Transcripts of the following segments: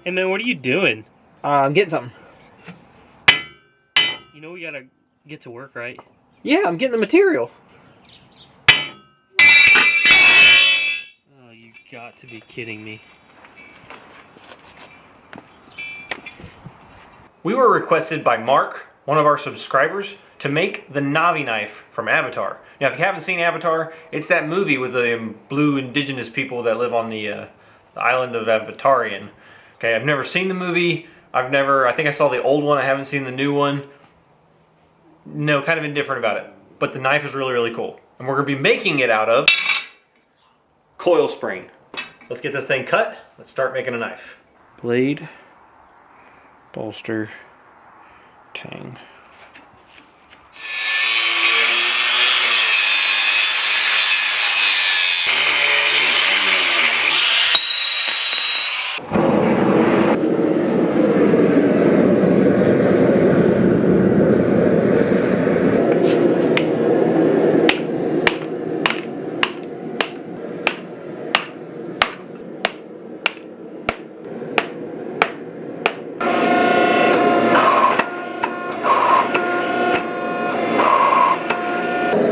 Hey man, what are you doing? I'm getting something. You know we gotta get to work, right? Yeah, I'm getting the material. Oh, you got to be kidding me. We were requested by Mark, one of our subscribers, to make the Navi knife from Avatar. Now, if you haven't seen Avatar, it's that movie with the blue indigenous people that live on the island of Avatarian. Okay, I've never seen the movie. I think I saw the old one. I haven't seen the new one. No, kind of indifferent about it. But the knife is really, really cool. And we're going to be making it out of coil spring. Let's get this thing cut. Let's start making a knife. Blade, bolster, tang.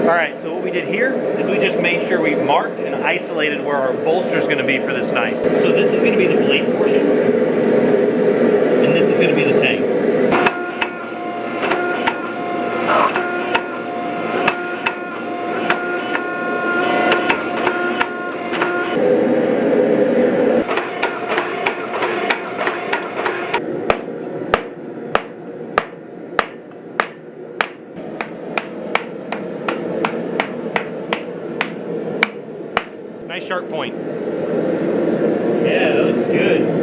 Alright, so what we did here is we just made sure we marked and isolated where our bolster is going to be for this knife. So this is going to be the blade portion, and this is going to be the tang. Nice sharp point. Yeah, that looks good.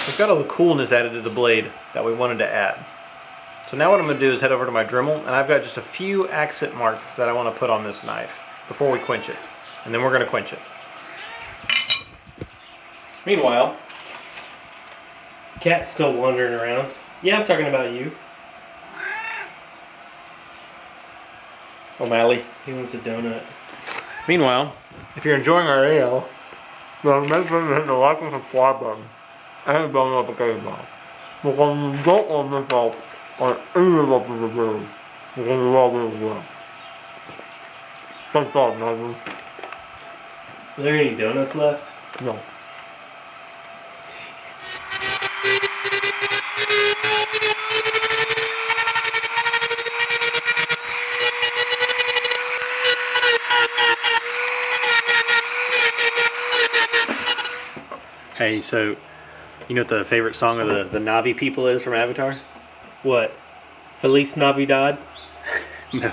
We've got all the coolness added to the blade that we wanted to add. So now what I'm going to do is head over to my Dremel, and I've got just a few accent marks that I want to put on this knife before we quench it. And then we're going to quench it. Meanwhile, Cat's still wandering around. Yeah, I'm talking about you. O'Malley. He wants a donut. Meanwhile, if you're enjoying our video, then make sure to hit the like and subscribe button and the bell notification bell. Because you don't want to miss out on any of the videos. Because you love it as well. Thanks God, Nathan. Are there any donuts left? No. Hey, so you know what the favorite song of the Navi people is from Avatar? What? Feliz Navidad? No.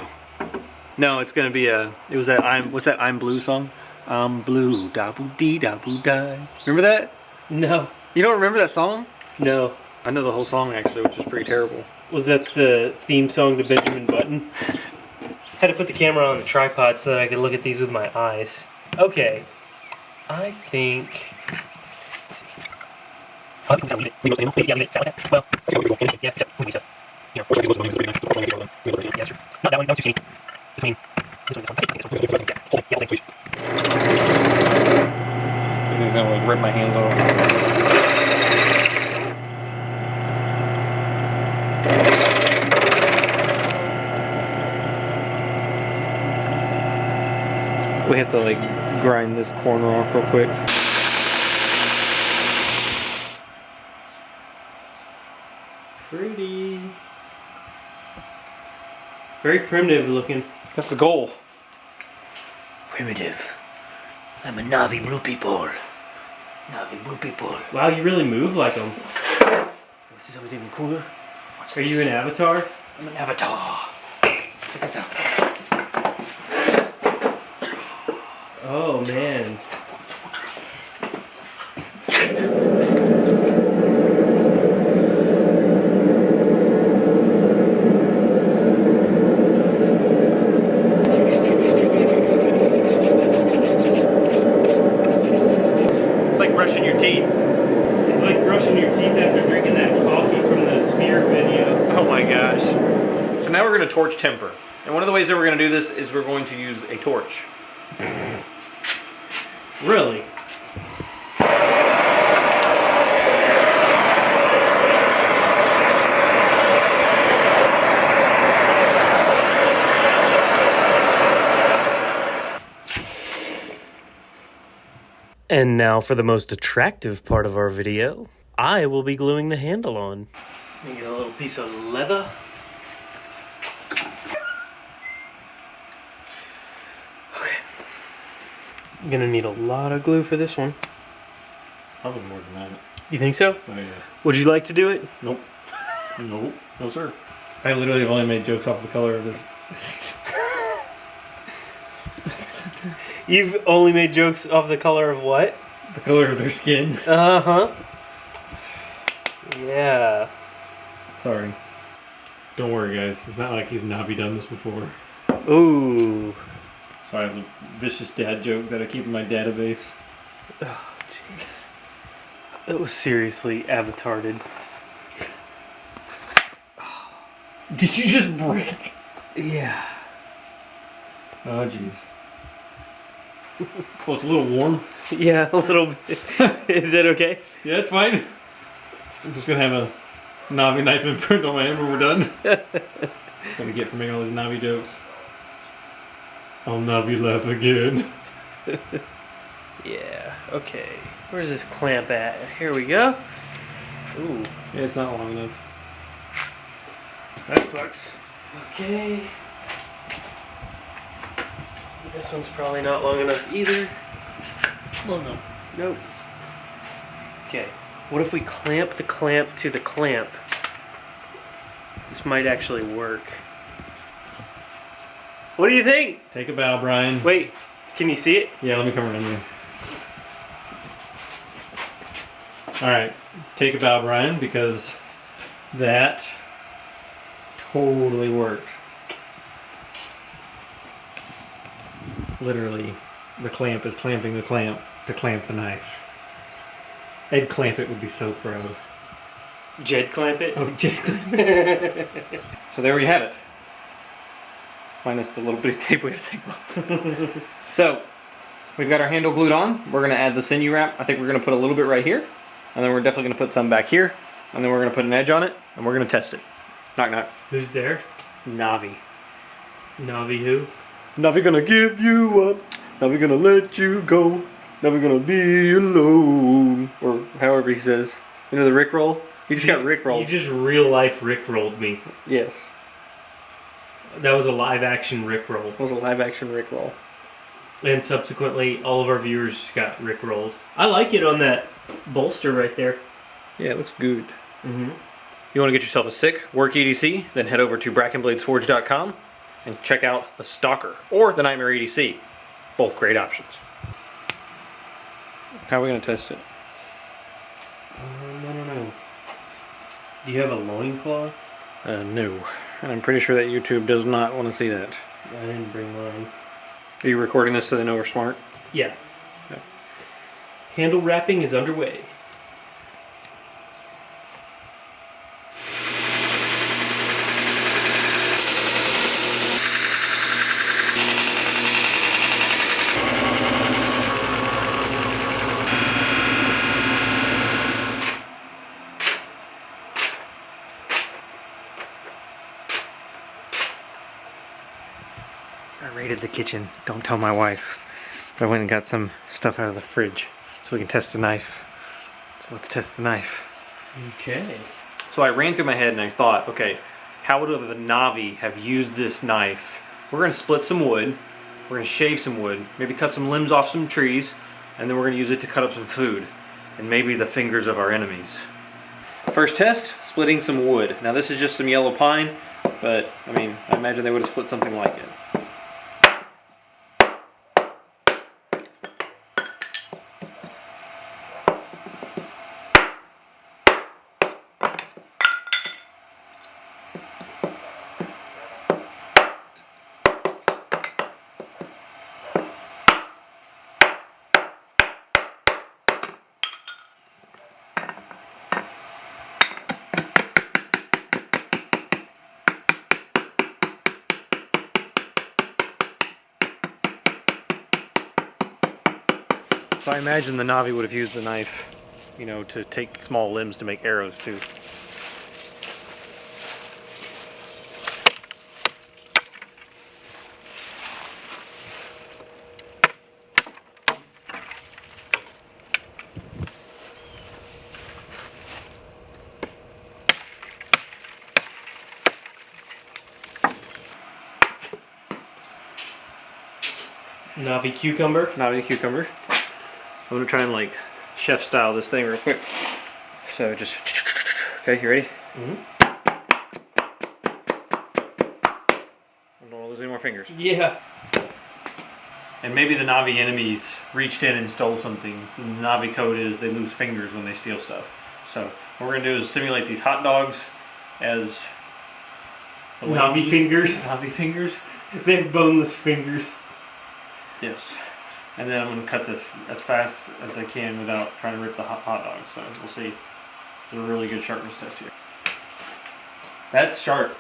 No, it's gonna be what's that I'm Blue song? I'm blue, da boo dee da boo die. Remember that? No. You don't remember that song? No. I know the whole song actually, which is pretty terrible. Was that the theme song to Benjamin Button? Had to put the camera on the tripod so that I could look at these with my eyes. Okay. I think... He's gonna like rip my hands off. We have to like grind this corner off real quick. Pretty. Very primitive looking. That's the goal. Primitive. I'm a Navi blue people. Navi blue people. Wow, you really move like them. This is something even cooler. Watch Are this. you an avatar? I'm an avatar. Check this out. Oh man. It's like brushing your teeth. It's like brushing your teeth after drinking that coffee from the Spear video. Oh my gosh. So now we're going to torch temper. And one of the ways that we're going to do this is we're going to use a torch. Really? And now for the most attractive part of our video. I will be gluing the handle on. Let me get a little piece of leather. Okay. I'm gonna need a lot of glue for this one. Probably more than that. You think so? Oh yeah. Would you like to do it? Nope. Nope. No sir. I literally have only made jokes off the color of this. You've only made jokes off the color of what? The color of their skin. Uh-huh. Yeah. Sorry. Don't worry guys. It's not like he's Navi done this before. Ooh. Sorry, it's a vicious dad joke that I keep in my database. Oh, jeez. That was seriously avatarded. Did you just break? Yeah. Oh jeez. Well, it's a little warm. Yeah, a little bit. Is that okay? Yeah, it's fine. I'm just gonna have a Navi knife imprint on my hand when we're done. That's what I get for making all these Navi jokes. I'll Navi laugh again. Yeah, okay. Where's this clamp at? Here we go. Ooh. Yeah, it's not long enough. That sucks. Okay. This one's probably not long enough either. Oh no. Nope. Okay. What if we clamp the clamp to the clamp? This might actually work. What do you think? Take a bow, Brian. Wait, can you see it? Yeah, let me come around here. Alright, take a bow, Brian, because that totally worked. Literally, the clamp is clamping the clamp to clamp the knife. Ed Clampett would be so proud. Jed clamp it? Oh, Jed Clampett. So there we have it. Minus the little bit of tape we had to take off. So, we've got our handle glued on. We're going to add the sinew wrap. I think we're going to put a little bit right here. And then we're definitely going to put some back here. And then we're going to put an edge on it. And we're going to test it. Knock, knock. Who's there? Navi. Navi who? Navi gonna give you up. Navi gonna let you go. Never gonna be alone. Or however he says. You know the Rickroll? He just got Rickrolled. You just real life Rickrolled me. Yes. That was a live action Rickroll. It was a live action Rickroll. And subsequently, all of our viewers got Rickrolled. I like it on that bolster right there. Yeah, it looks good. Mm-hmm. You want to get yourself a sick work EDC? Then head over to brackinbladesforge.com and check out the Stalker or the Nightmare EDC. Both great options. How are we going to test it? I don't know. Do you have a loincloth? No. And I'm pretty sure that YouTube does not want to see that. I didn't bring mine. Are you recording this so they know we're smart? Yeah. Yeah. Handle wrapping is underway. I raided the kitchen. Don't tell my wife. But I went and got some stuff out of the fridge so we can test the knife. So let's test the knife. Okay. So I ran through my head and I thought, okay, how would a Navi have used this knife? We're going to split some wood. We're going to shave some wood. Maybe cut some limbs off some trees. And then we're going to use it to cut up some food. And maybe the fingers of our enemies. First test, splitting some wood. Now this is just some yellow pine. But, I mean, I imagine they would have split something like it. So I imagine the Navi would have used the knife, you know, to take small limbs to make arrows too. Navi cucumber. Navi cucumber. I'm going to try and like chef style this thing real quick. So just, okay, you ready? Mm-hmm. I don't want to lose any more fingers. Yeah. And maybe the Navi enemies reached in and stole something. The Navi code is they lose fingers when they steal stuff. So what we're going to do is simulate these hot dogs as the Navi fingers. Navi fingers. They have boneless fingers. Yes. And then I'm going to cut this as fast as I can without trying to rip the hot dogs. So we'll see. It's a really good sharpness test here. That's sharp.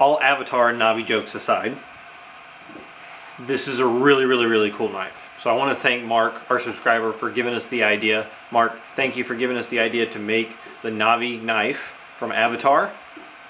All Avatar and Navi jokes aside, this is a really, really, really cool knife. So I want to thank Mark, our subscriber, for giving us the idea. Mark, thank you for giving us the idea to make the Navi knife from Avatar.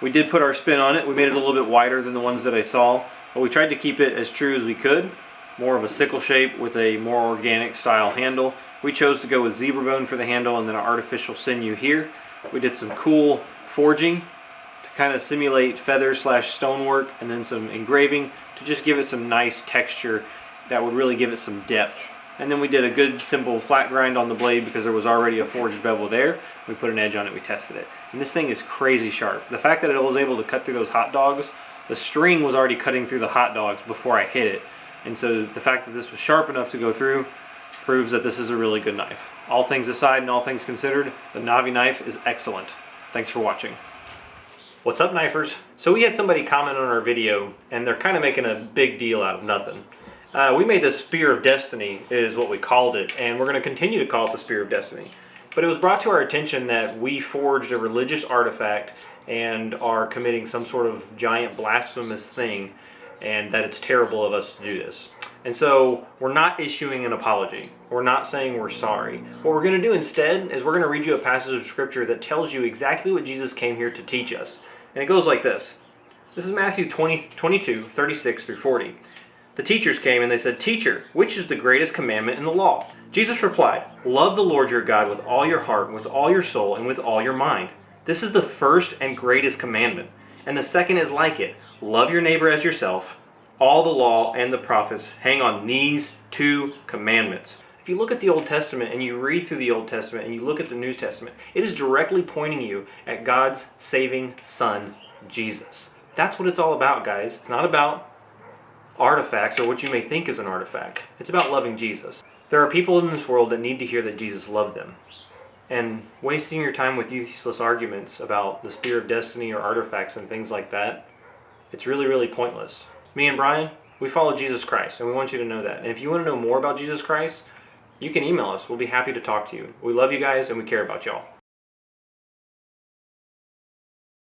We did put our spin on it. We made it a little bit wider than the ones that I saw, but we tried to keep it as true as we could. More of a sickle shape with a more organic style handle. We chose to go with zebra bone for the handle and then an artificial sinew here. We did some cool forging to kind of simulate feather slash stonework, and then some engraving to just give it some nice texture that would really give it some depth. And then we did a good simple flat grind on the blade because there was already a forged bevel there. We put an edge on it, we tested it. And this thing is crazy sharp. The fact that it was able to cut through those hot dogs, the string was already cutting through the hot dogs before I hit it. And so the fact that this was sharp enough to go through proves that this is a really good knife. All things aside and all things considered, the Navi knife is excellent. Thanks for watching. What's up, knifers? So we had somebody comment on our video and they're kind of making a big deal out of nothing. We made the Spear of Destiny is what we called it, and we're going to continue to call it the Spear of Destiny. But it was brought to our attention that we forged a religious artifact and are committing some sort of giant blasphemous thing, and that it's terrible of us to do this. And so we're not issuing an apology. We're not saying we're sorry. What we're going to do instead is we're going to read you a passage of scripture that tells you exactly what Jesus came here to teach us. And it goes like this. This is Matthew 22, 36 through 40. The teachers came and they said, "Teacher, which is the greatest commandment in the law?" Jesus replied, "Love the Lord your God with all your heart, with all your soul, and with all your mind. This is the first and greatest commandment. And the second is like it. Love your neighbor as yourself. All the law and the prophets hang on these two commandments." If you look at the Old Testament and you read through the Old Testament and you look at the New Testament, it is directly pointing you at God's saving Son, Jesus. That's what it's all about, guys. It's not about artifacts or what you may think is an artifact. It's about loving Jesus. There are people in this world that need to hear that Jesus loved them. And wasting your time with useless arguments about the Spear of Destiny or artifacts and things like that, it's really, really pointless. Me and Brian, we follow Jesus Christ, and we want you to know that. And if you want to know more about Jesus Christ, you can email us. We'll be happy to talk to you. We love you guys, and we care about y'all.